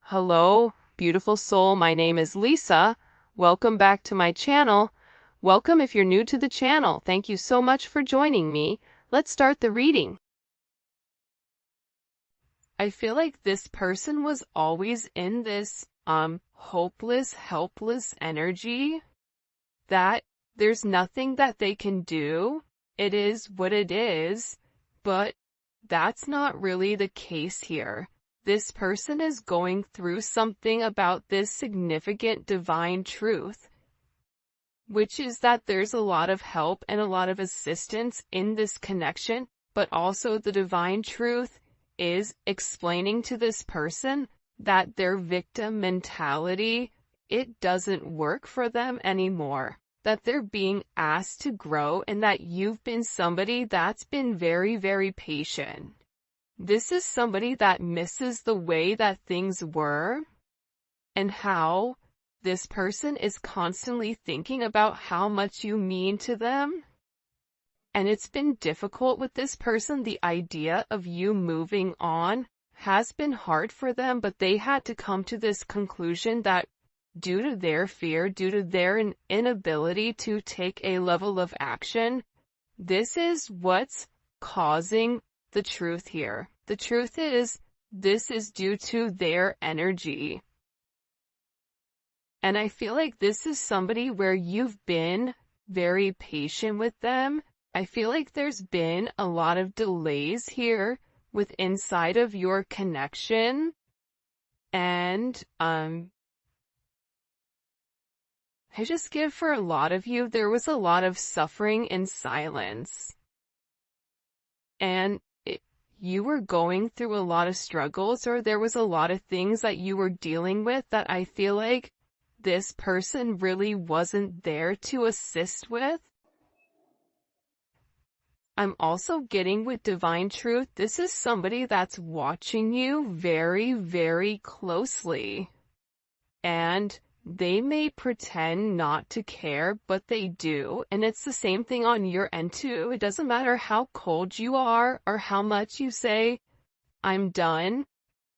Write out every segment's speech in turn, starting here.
Hello, beautiful soul. My name is Lisa. Welcome back to my channel. Welcome if you're new to the channel. Thank you so much for joining me. Let's start the reading. I feel like this person was always in this hopeless, helpless energy that there's nothing that they can do. It is what it is, but that's not really the case here. This person is going through something about this significant divine truth, which is that there's a lot of help and a lot of assistance in this connection, but also the divine truth is explaining to this person that their victim mentality, it doesn't work for them anymore, that they're being asked to grow, and that you've been somebody that's been very, very patient. This is somebody that misses the way that things were and how this person is constantly thinking about how much you mean to them. And it's been difficult with this person. The idea of you moving on has been hard for them, but they had to come to this conclusion that due to their fear, due to their inability to take a level of action, this is what's causing the truth here. The truth is, this is due to their energy. And I feel like this is somebody where you've been very patient with them. I feel like there's been a lot of delays here with inside of your connection. And, I just give for a lot of you, there was a lot of suffering in silence. And you were going through a lot of struggles, or there was a lot of things that you were dealing with that I feel like this person really wasn't there to assist with. I'm also getting with divine truth, this is somebody that's watching you very, very closely. And they may pretend not to care, but they do. And it's the same thing on your end too. It doesn't matter how cold you are or how much you say, I'm done.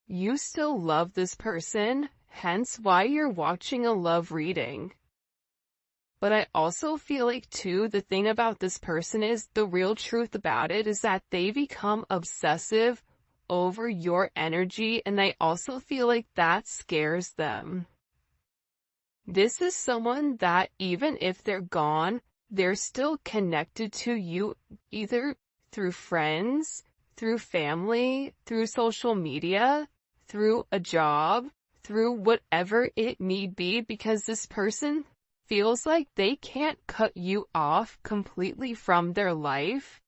You still love this person, hence why you're watching a love reading. But I also feel like too, the thing about this person is, the real truth about it is that they become obsessive over your energy, and I also feel like that scares them. This is someone that even if they're gone, they're still connected to you, either through friends, through family, through social media, through a job, through whatever it may be, because this person feels like they can't cut you off completely from their life.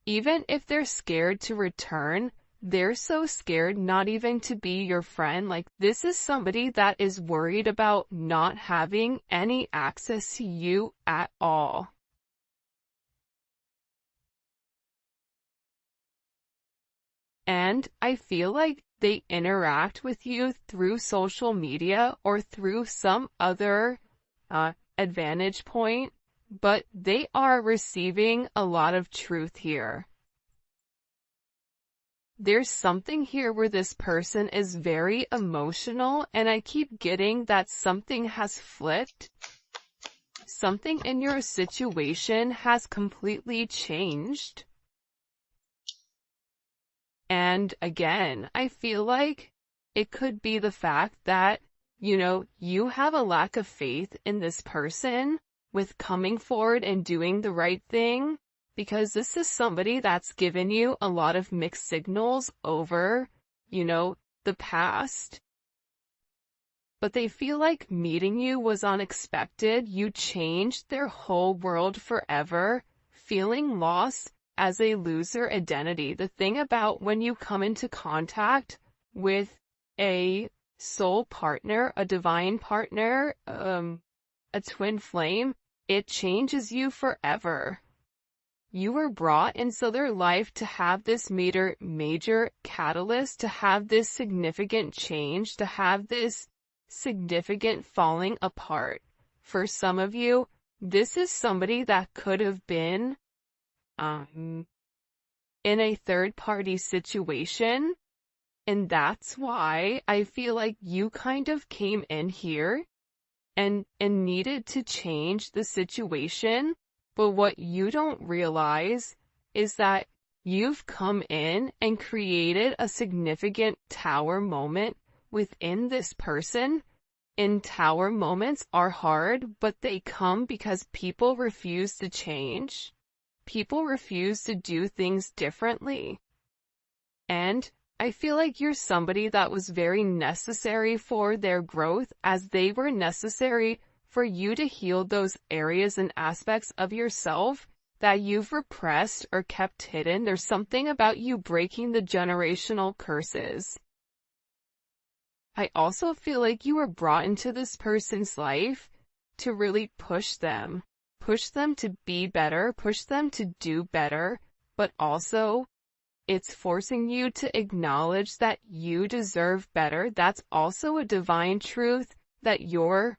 Even if they're scared to return, they're so scared not even to be your friend. Like, this is somebody that is worried about not having any access to you at all. And I feel like they interact with you through social media or through some other advantage point, but they are receiving a lot of truth here. There's something here where this person is very emotional, and I keep getting that something has flipped. Something in your situation has completely changed. And again, I feel like it could be the fact that, you have a lack of faith in this person with coming forward and doing the right thing. Because this is somebody that's given you a lot of mixed signals over, the past. But they feel like meeting you was unexpected. You changed their whole world forever, feeling lost as a loser identity. The thing about when you come into contact with a soul partner, a divine partner, a twin flame, it changes you forever. You were brought into their life to have this major catalyst, to have this significant change, to have this significant falling apart. For some of you, this is somebody that could have been in a third-party situation, And that's why I feel like you kind of came in here and needed to change the situation. But what you don't realize is that you've come in and created a significant tower moment within this person. And tower moments are hard, but they come because people refuse to change. People refuse to do things differently. And I feel like you're somebody that was very necessary for their growth, as they were necessary for you to heal those areas and aspects of yourself that you've repressed or kept hidden. There's something about you breaking the generational curses. I also feel like you were brought into this person's life to really push them to be better, push them to do better, but also it's forcing you to acknowledge that you deserve better. That's also a divine truth that you're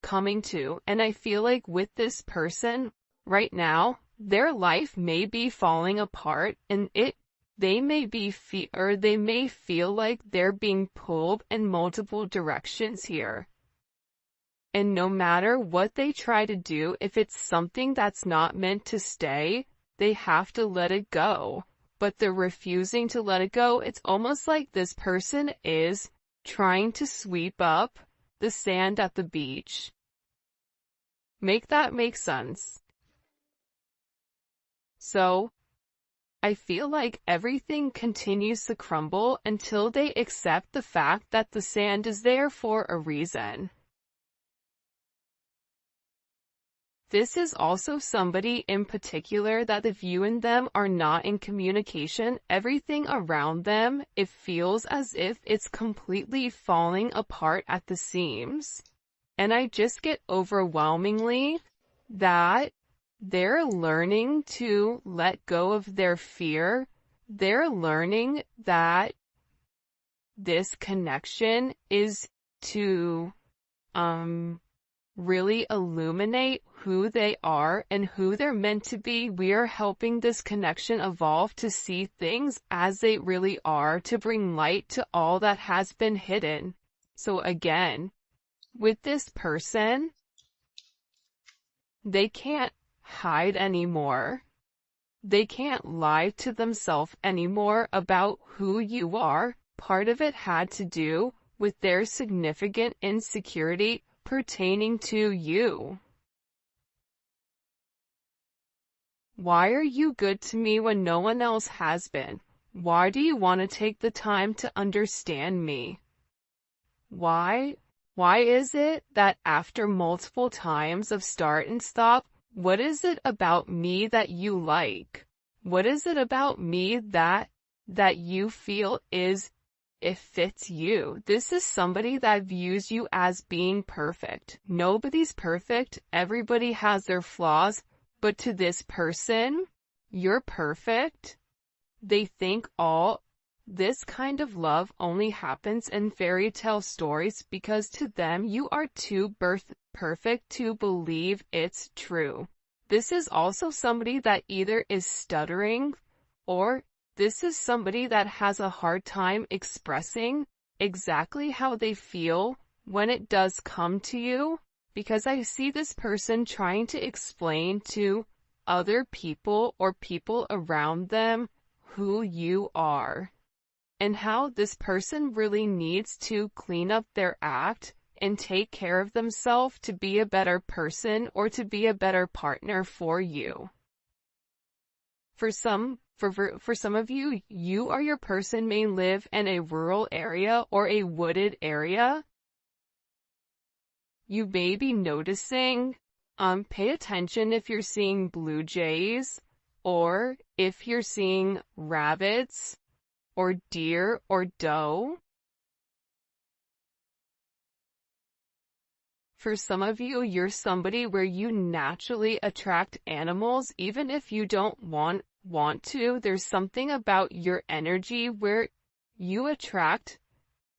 coming to. And I feel like with this person right now, their life may be falling apart, and they may feel like they're being pulled in multiple directions here. And no matter what they try to do, if it's something that's not meant to stay, they have to let it go. But they're refusing to let it go. It's almost like this person is trying to sweep up the sand at the beach. Make that make sense. So, I feel like everything continues to crumble until they accept the fact that the sand is there for a reason. This is also somebody in particular that if you and them are not in communication, everything around them, it feels as if it's completely falling apart at the seams. And I just get overwhelmingly that they're learning to let go of their fear. They're learning that this connection is to really illuminate who they are and who they're meant to be. We are helping this connection evolve to see things as they really are, to bring light to all that has been hidden. So again, with this person, they can't hide anymore. They can't lie to themselves anymore about who you are. Part of it had to do with their significant insecurity pertaining to you. Why are you good to me when no one else has been? Why do you want to take the time to understand me? Why is it that after multiple times of start and stop, what is it about me that you like? What is it about me that you feel it fits you? This is somebody that views you as being perfect. Nobody's perfect. Everybody has their flaws. But to this person, you're perfect. They think all this kind of love only happens in fairy tale stories because to them you are too perfect to believe it's true. This is also somebody that either is stuttering, or this is somebody that has a hard time expressing exactly how they feel when it does come to you, because I see this person trying to explain to other people or people around them who you are, and how this person really needs to clean up their act and take care of themselves to be a better person or to be a better partner for you. For some of you, you or your person may live in a rural area or a wooded area. You may be noticing, pay attention if you're seeing blue jays, or if you're seeing rabbits, or deer, or doe. For some of you, you're somebody where you naturally attract animals, even if you don't want to. There's something about your energy where you attract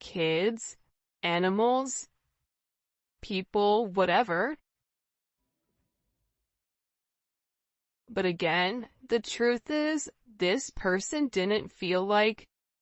kids, animals, people, whatever. But again, the truth is, this person didn't feel like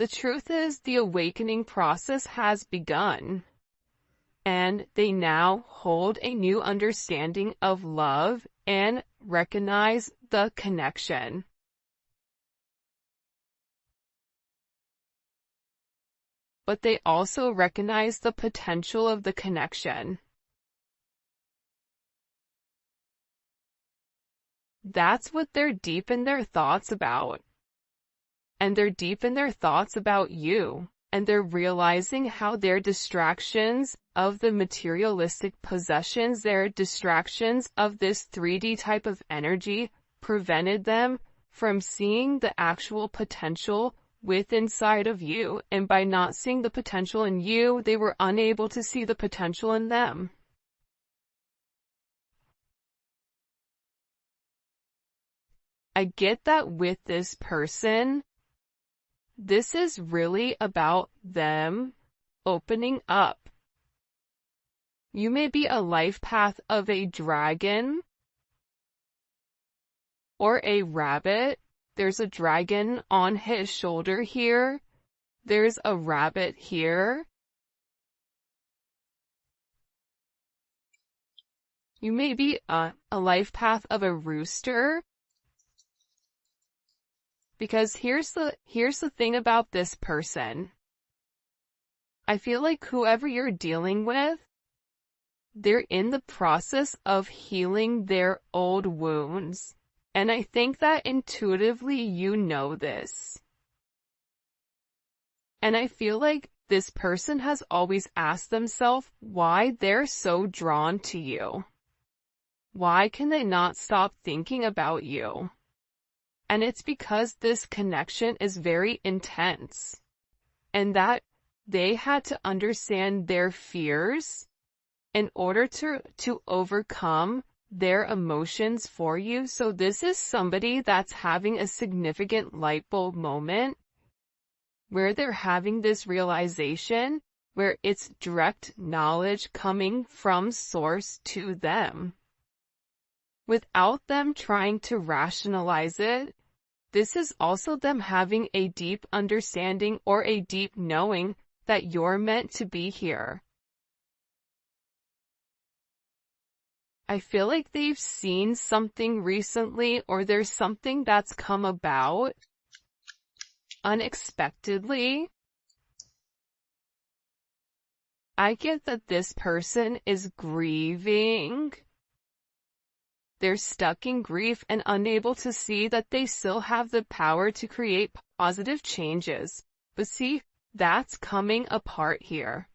The truth is, the awakening process has begun, and they now hold a new understanding of love and recognize the connection. But they also recognize the potential of the connection. That's what they're deep in their thoughts about. And they're deep in their thoughts about you. And they're realizing how their distractions of the materialistic possessions, their distractions of this 3D type of energy, prevented them from seeing the actual potential within inside of you. And by not seeing the potential in you, they were unable to see the potential in them. I get that with this person, this is really about them opening up. You may be a life path of a dragon or a rabbit. There's a dragon on his shoulder here. There's a rabbit here. You may be a life path of a rooster. Because here's the thing about this person. I feel like whoever you're dealing with, they're in the process of healing their old wounds. And I think that intuitively you know this. And I feel like this person has always asked themselves why they're so drawn to you. Why can they not stop thinking about you? And it's because this connection is very intense. And that they had to understand their fears in order to overcome their emotions for you. So this is somebody that's having a significant light bulb moment where they're having this realization where it's direct knowledge coming from source to them. Without them trying to rationalize it, this is also them having a deep understanding or a deep knowing that you're meant to be here. I feel like they've seen something recently, or there's something that's come about unexpectedly. I get that this person is grieving. They're stuck in grief and unable to see that they still have the power to create positive changes. But see, that's coming apart here.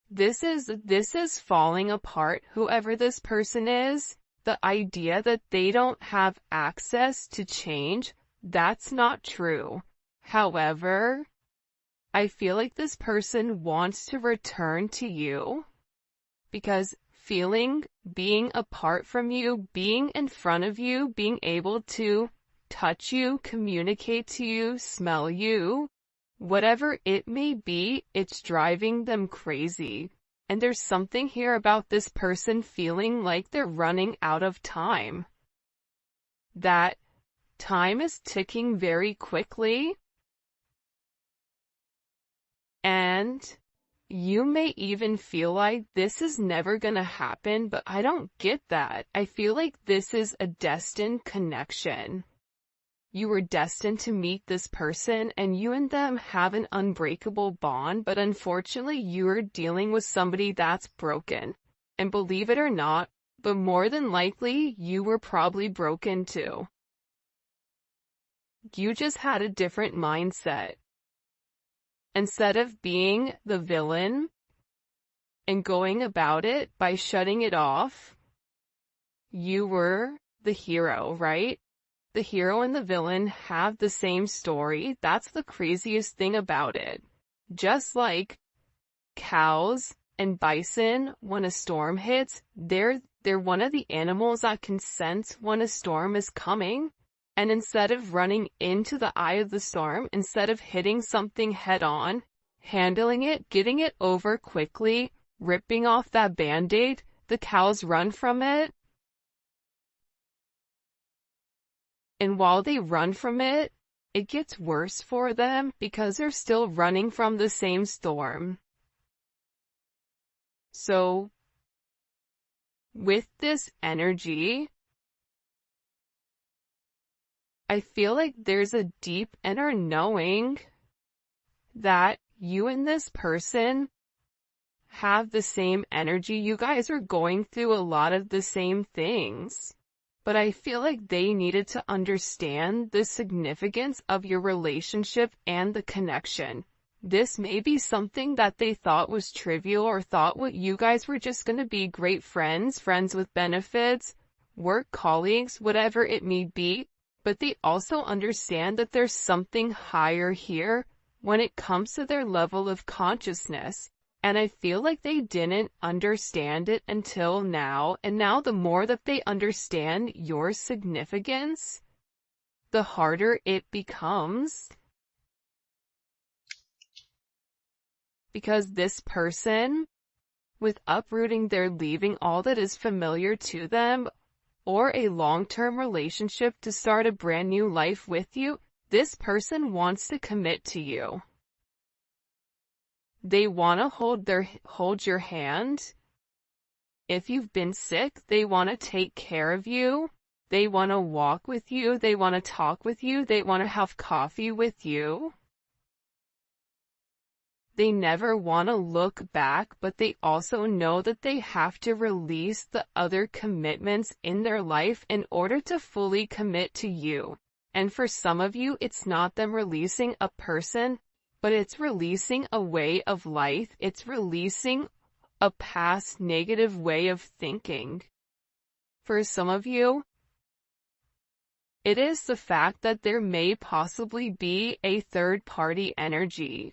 This is falling apart, whoever this person is. The idea that they don't have access to change, that's not true. However, I feel like this person wants to return to you because being apart from you, being in front of you, being able to touch you, communicate to you, smell you, whatever it may be, it's driving them crazy. And there's something here about this person feeling like they're running out of time. That time is ticking very quickly. And you may even feel like this is never gonna happen, but I don't get that. I feel like this is a destined connection. You were destined to meet this person and you and them have an unbreakable bond, but unfortunately you're dealing with somebody that's broken. And believe it or not, but more than likely you were probably broken too. You just had a different mindset. Instead of being the villain and going about it by shutting it off, you were the hero, right? The hero and the villain have the same story. That's the craziest thing about it. Just like cows and bison, when a storm hits, they're one of the animals that can sense when a storm is coming. And instead of running into the eye of the storm, instead of hitting something head on, handling it, getting it over quickly, ripping off that band-aid, the cows run from it. And while they run from it, it gets worse for them because they're still running from the same storm. So, with this energy, I feel like there's a deep inner knowing that you and this person have the same energy. You guys are going through a lot of the same things. But I feel like they needed to understand the significance of your relationship and the connection. This may be something that they thought was trivial or thought what you guys were just going to be great friends, friends with benefits, work colleagues, whatever it may be. But they also understand that there's something higher here when it comes to their level of consciousness. And I feel like they didn't understand it until now. And now the more that they understand your significance, the harder it becomes. Because this person, with uprooting, they're leaving all that is familiar to them, or a long-term relationship to start a brand new life with you, this person wants to commit to you. They want to hold your hand. If you've been sick, they want to take care of you. They want to walk with you. They want to talk with you. They want to have coffee with you. They never want to look back, but they also know that they have to release the other commitments in their life in order to fully commit to you. And for some of you, it's not them releasing a person, but it's releasing a way of life. It's releasing a past negative way of thinking. For some of you, it is the fact that there may possibly be a third-party energy.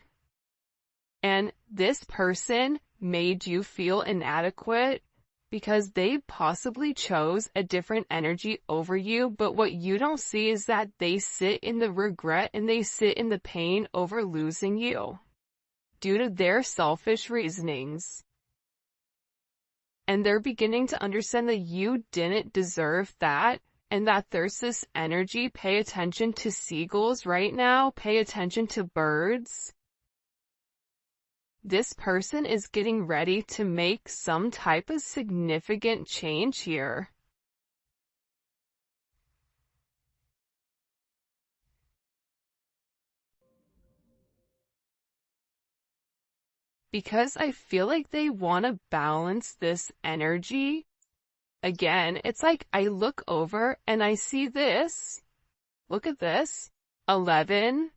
And this person made you feel inadequate because they possibly chose a different energy over you, but what you don't see is that they sit in the regret and they sit in the pain over losing you due to their selfish reasonings. And they're beginning to understand that you didn't deserve that and that there's this energy. Pay attention to seagulls right now. Pay attention to birds. This person is getting ready to make some type of significant change here. Because I feel like they want to balance this energy. Again, it's like I look over and I see this. Look at this. 11.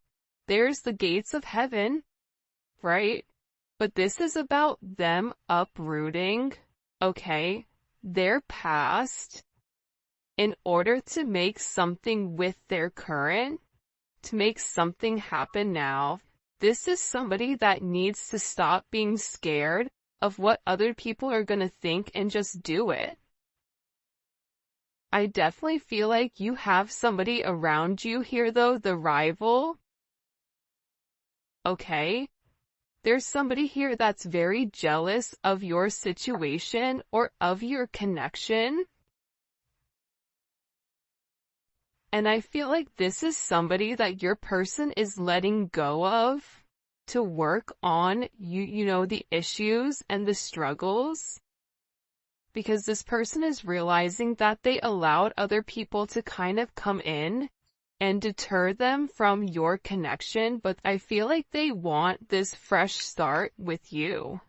There's the gates of heaven, right? But this is about them uprooting, okay, their past in order to make something with their current, to make something happen now. This is somebody that needs to stop being scared of what other people are going to think and just do it. I definitely feel like you have somebody around you here though, the rival. Okay? There's somebody here that's very jealous of your situation or of your connection. And I feel like this is somebody that your person is letting go of to work on you know, the issues and the struggles. Because this person is realizing that they allowed other people to kind of come in and deter them from your connection, but I feel like they want this fresh start with you.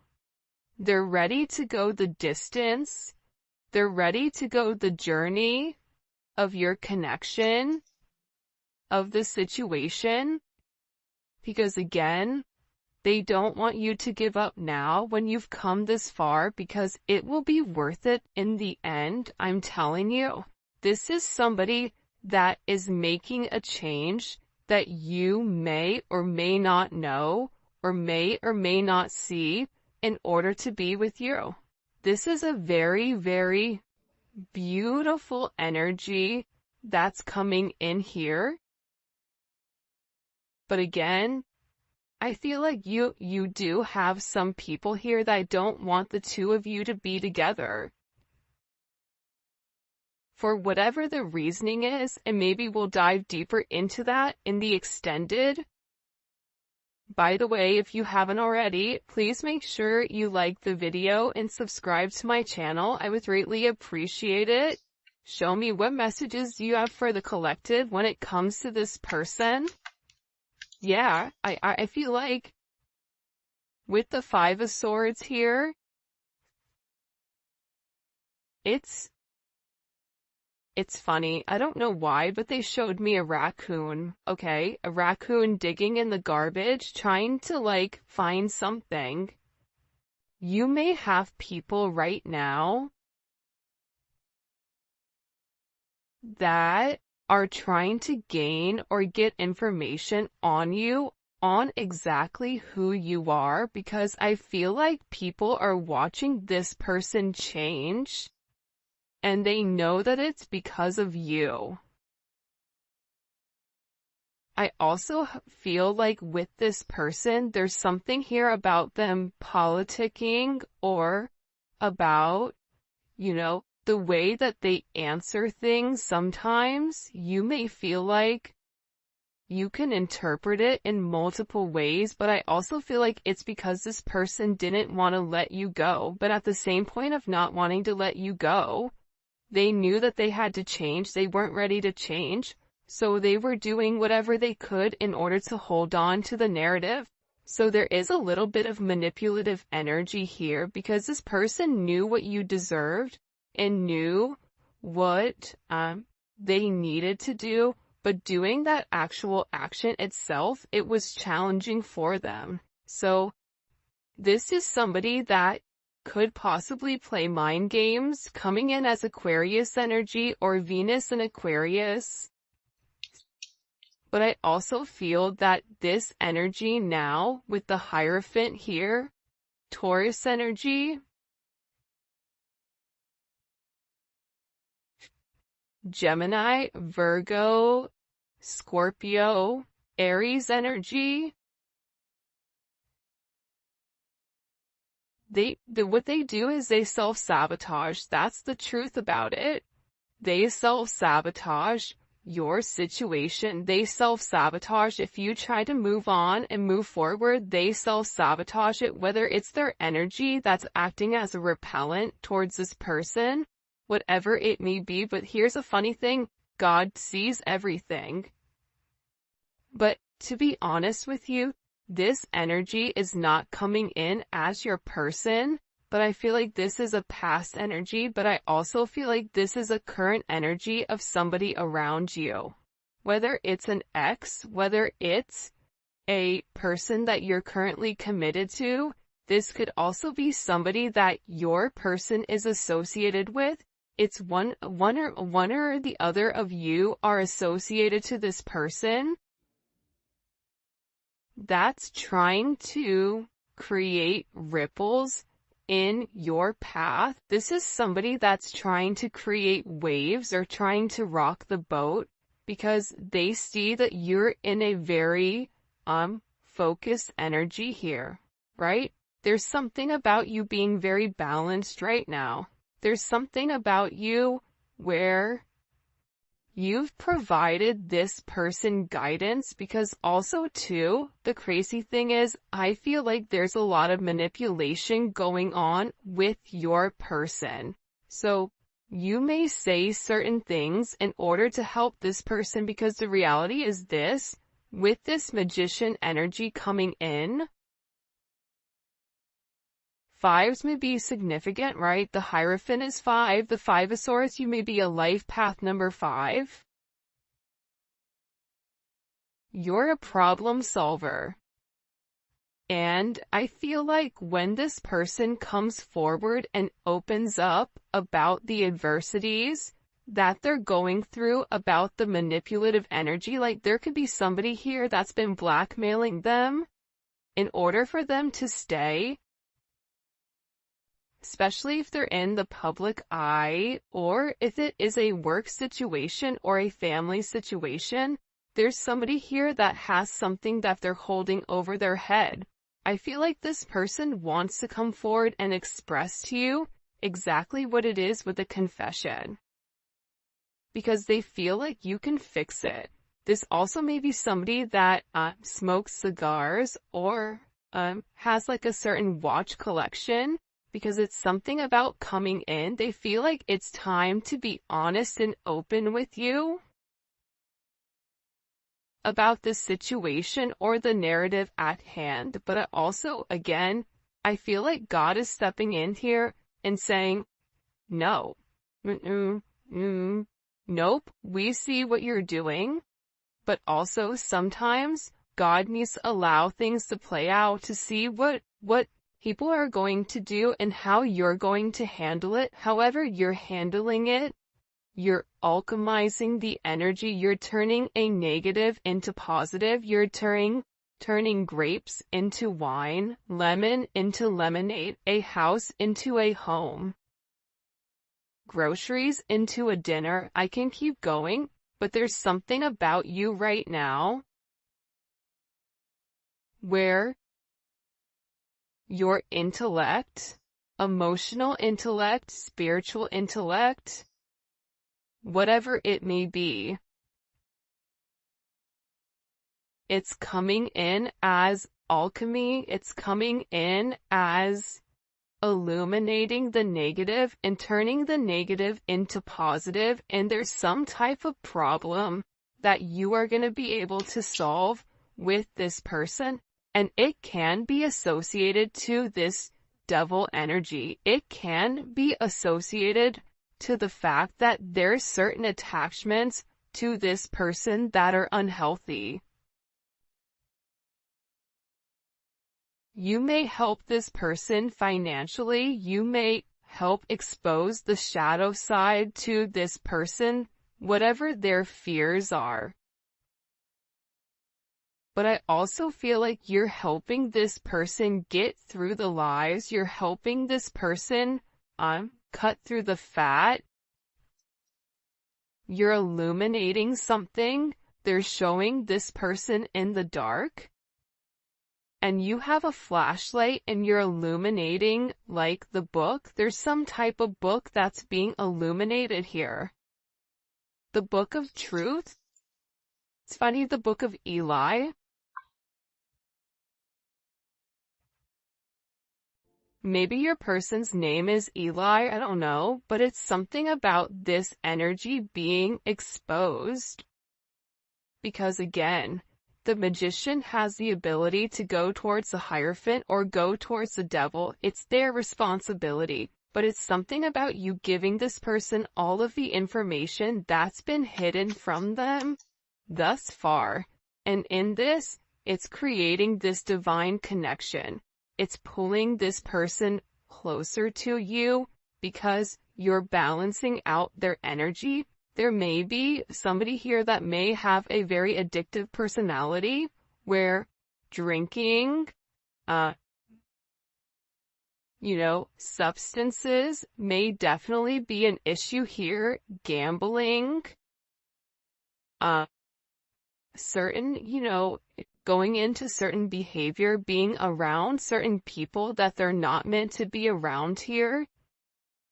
They're ready to go the distance. They're ready to go the journey of your connection, of the situation, because again, they don't want you to give up now when you've come this far, because it will be worth it in the end, I'm telling you. This is somebody that is making a change that you may or may not know or may not see in order to be with you. This is a very, very beautiful energy that's coming in here. But again, I feel like you do have some people here that don't want the two of you to be together. for whatever the reasoning is, and maybe we'll dive deeper into that in the extended. By the way, if you haven't already, please make sure you like the video and subscribe to my channel. I would greatly appreciate it. Show me what messages you have for the collective when it comes to this person. Yeah, I feel like with the Five of Swords here, it's funny. I don't know why, but they showed me a raccoon, okay? A raccoon digging in the garbage, trying to, like, find something. You may have people right now that are trying to gain or get information on you, on exactly who you are, because I feel like people are watching this person change, and they know that it's because of you. I also feel like with this person, there's something here about them politicking or about, the way that they answer things. Sometimes you may feel like you can interpret it in multiple ways, but I also feel like it's because this person didn't want to let you go. But at the same point of not wanting to let you go, they knew that they had to change. They weren't ready to change. So they were doing whatever they could in order to hold on to the narrative. So there is a little bit of manipulative energy here because this person knew what you deserved and knew what they needed to do, but doing that actual action itself, it was challenging for them. So this is somebody that could possibly play mind games, coming in as Aquarius energy or Venus in Aquarius. But I also feel that this energy now, with the Hierophant here, Taurus energy, Gemini, Virgo, Scorpio, Aries energy, what they do is they self-sabotage. That's the truth about it. They self-sabotage your situation. They self-sabotage. If you try to move on and move forward, they self-sabotage it, whether it's their energy that's acting as a repellent towards this person, whatever it may be. But here's a funny thing. God sees everything. But to be honest with you, this energy is not coming in as your person, but I feel like this is a past energy, but I also feel like this is a current energy of somebody around you. Whether it's an ex, whether it's a person that you're currently committed to, this could also be somebody that your person is associated with. It's one or the other of you are associated to this person that's trying to create ripples in your path. This is somebody that's trying to create waves or trying to rock the boat because they see that you're in a very focused energy here, right? There's something about you being very balanced right now. There's something about you where you've provided this person guidance, because also too, the crazy thing is, I feel like there's a lot of manipulation going on with your person. So you may say certain things in order to help this person, because the reality is this, with this Magician energy coming in, fives may be significant, right? The Hierophant is 5. The Five of Swords, you may be a life path number 5. You're a problem solver. And I feel like when this person comes forward and opens up about the adversities that they're going through, about the manipulative energy, like there could be somebody here that's been blackmailing them in order for them to stay, especially if they're in the public eye, or if it is a work situation or a family situation. There's somebody here that has something that they're holding over their head. I feel like this person wants to come forward and express to you exactly what it is with a confession. because they feel like you can fix it. This also may be somebody that smokes cigars or has like a certain watch collection, because it's something about coming in. They feel like it's time to be honest and open with you about the situation or the narrative at hand. But I also, again, I feel like God is stepping in here and saying, no, nope, we see what you're doing. But also sometimes God needs to allow things to play out to see what people are going to do and how you're going to handle it. However you're handling it, you're alchemizing the energy. You're turning a negative into positive. You're turning grapes into wine, lemon into lemonade, a house into a home, groceries into a dinner. I can keep going, but there's something about you right now where your intellect, emotional intellect, spiritual intellect, whatever it may be, it's coming in as alchemy. It's coming in as illuminating the negative and turning the negative into positive. And there's some type of problem that you are going to be able to solve with this person. And it can be associated to this devil energy. It can be associated to the fact that there's certain attachments to this person that are unhealthy. You may help this person financially. You may help expose the shadow side to this person, whatever their fears are. But I also feel like you're helping this person get through the lies. You're helping this person cut through the fat. You're illuminating something. They're showing this person in the dark. And you have a flashlight and you're illuminating, like the book. There's some type of book that's being illuminated here. The book of truth. It's funny, the book of Eli. Maybe your person's name is Eli, I don't know, but it's something about this energy being exposed. Because again, the magician has the ability to go towards the Hierophant or go towards the devil. It's their responsibility. But it's something about you giving this person all of the information that's been hidden from them thus far. And in this, it's creating this divine connection. It's pulling this person closer to you because you're balancing out their energy. There may be somebody here that may have a very addictive personality where drinking, substances may definitely be an issue here. Gambling, going into certain behavior, being around certain people that they're not meant to be around here.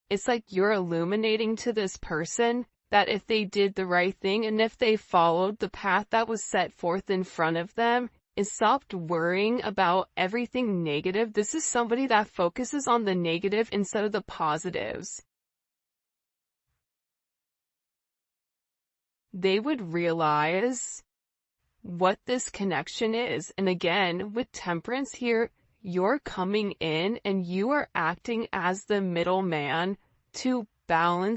It's like you're illuminating to this person that if they did the right thing and if they followed the path that was set forth in front of them and stopped worrying about everything negative. This is somebody that focuses on the negative instead of the positives. They would realize what this connection is. And again, with Temperance here, you're coming in and you are acting as the middleman to balance